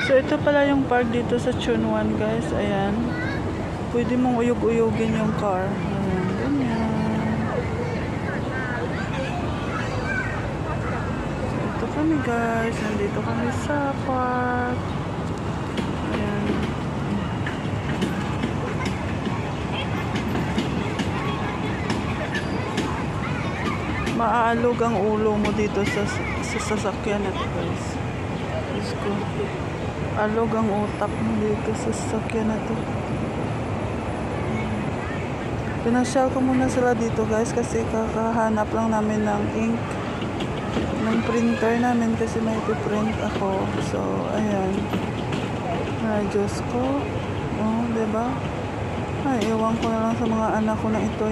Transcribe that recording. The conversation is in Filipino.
So, ito pala yung park dito sa Chunwan, guys. Ayan. Pwede mong uyog-uyogin yung car. Ayan, ganyan. So, ito kami, guys. Nandito kami sa park. Ayan. Maaalog ang ulo mo dito sa sasakyan na to, guys. Diyos ko. Alog ang utak mo dito sa sasakyan na to. Pinasyal ko muna sila dito, guys, kasi kakahanap lang namin ng ink ng printer namin kasi may print ako. So, ayan. Ay, Diyos ko. Oh, diba? Ay, iwan ko na lang sa mga anak ko na ito.